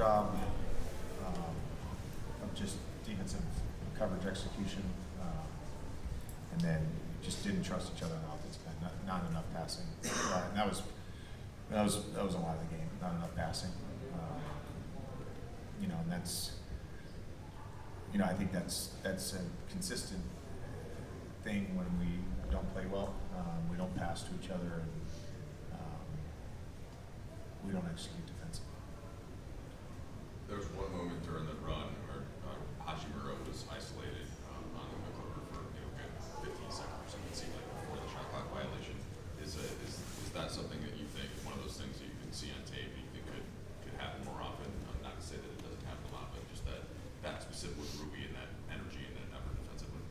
job of just defensive coverage execution, and then just didn't trust each other on offense. Not enough passing, and that was a lot of the game. Not enough passing, and that's. I think that's a consistent thing when we don't play well. We don't pass to each other, and we don't execute defensively. There was one moment during the run where Hachimura was isolated on the cover for a good 15 seconds or something. It seemed like before the shot clock violation. Is that something that you think, one of those things that you can see on tape, you think could happen more often? Not to say that it doesn't happen a lot, but just that specific with Ruby and that energy and that effort defensively.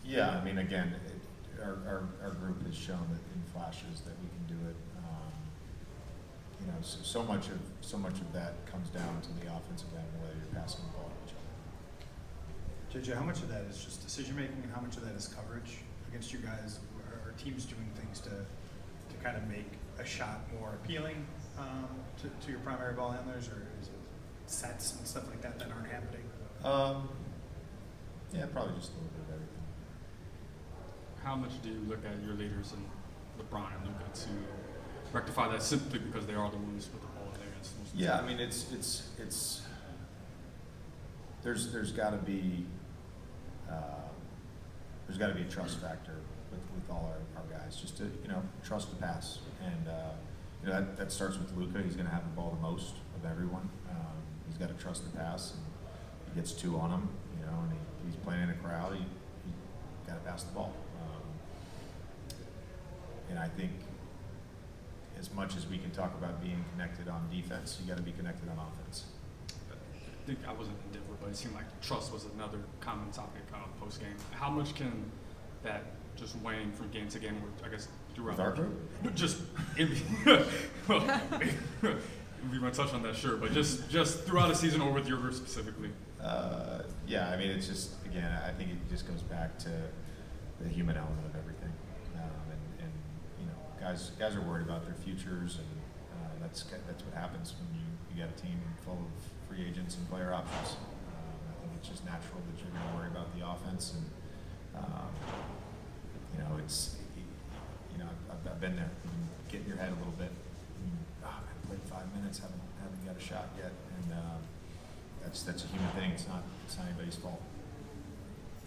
Yeah, I mean, again, our group has shown that in flashes that we can do it. So much of that comes down to the offensive end, whether you're passing the ball to each other. JJ, how much of that is just decision making, and how much of that is coverage against you guys? Are teams doing things to kind of make a shot more appealing to your primary ball handlers, or is it sets and stuff like that aren't happening? Yeah, probably just a little bit of everything. How much do you look at your leaders in LeBron and Luka to rectify that simply because they are the ones with the ball in their hands? Yeah, I mean, there's got to be a trust factor with all our guys, just to trust the pass, and that starts with Luka. He's going to have the ball the most of everyone. He's got to trust the pass, and he gets two on him, and he's playing in a crowd. He got to pass the ball, and I think, as much as we can talk about being connected on defense, you got to be connected on offense. I think I wasn't in Denver, but it seemed like trust was another common topic post game. How much can that just wane from game to game? I guess throughout With our group? Just well, we might touch on that, sure, but just throughout the season or with your group specifically. Yeah, I mean, it's just, again, I think it just goes back to the human element of everything. Guys are worried about their futures, and that's what happens when you got a team full of free agents and player options. I think it's just natural that you're going to worry about the offense, and I've been there. You can get in your head a little bit. I played 5 minutes, haven't got a shot yet, and that's a human thing. It's not anybody's fault.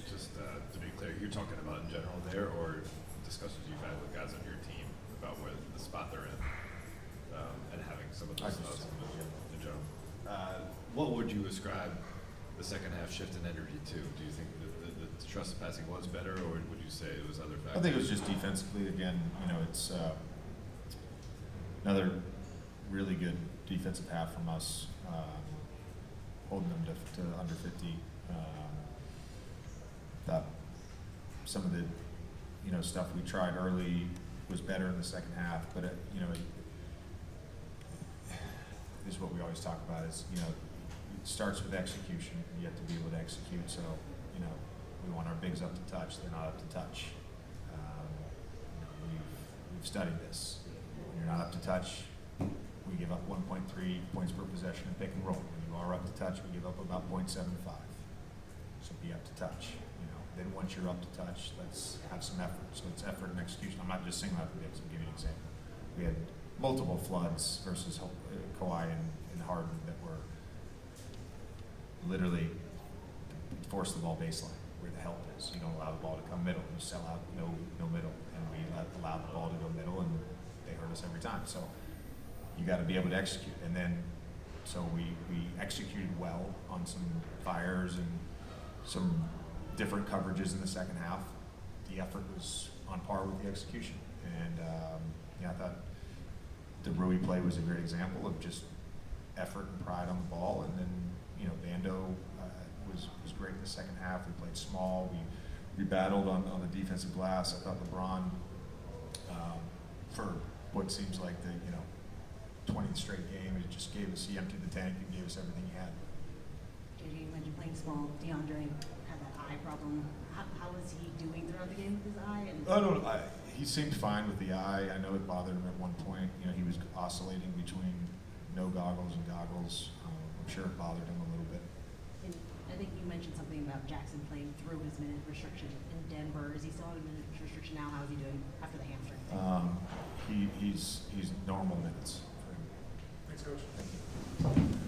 Just to be clear, you're talking about in general there, or discussions you've had with guys on your team about where the spot they're in, and having some of those thoughts in general. What would you ascribe the second half shift in energy to? Do you think that the trust passing was better, or would you say it was other factors? I think it was just defensively. Again, it's another really good defensive half from us, holding them to under 50. Thought some of the stuff we tried early was better in the second half, but this is what we always talk about is it starts with execution. You have to be able to execute. So we want our bigs up to touch. They're not up to touch. We've studied this. When you're not up to touch, we give up 1.3 points per possession in pick and roll. When you are up to touch, we give up about 0.75. So be up to touch. Then once you're up to touch, let's have some effort. So it's effort and execution. I'm not just singling out the bigs. I'll give you an example. We had multiple floods versus Kawhi and Harden that were literally force the ball baseline where the help is. You don't allow the ball to come middle. You sell out no middle, and we allowed the ball to go middle, and they hurt us every time. So you got to be able to execute. And then so we executed well on some fires and some different coverages in the second half. The effort was on par with the execution, and I thought the Rui play was a great example of just effort and pride on the ball. And then Bando was great in the second half. We played small. We battled on the defensive glass. I thought LeBron, for what seems like the 20th straight game, he emptied the tank and gave us everything he had. JJ, you mentioned playing small. DeAndre had that eye problem. How was he doing throughout the game with his eye? He seemed fine with the eye. I know it bothered him at one point. He was oscillating between no goggles and goggles. I'm sure it bothered him a little bit. And I think you mentioned something about Jackson playing through his minute restriction in Denver. Is he still on a minute restriction now? How is he doing after the hamstring thing? He's normal minutes for him. Thanks, Coach. Thank you.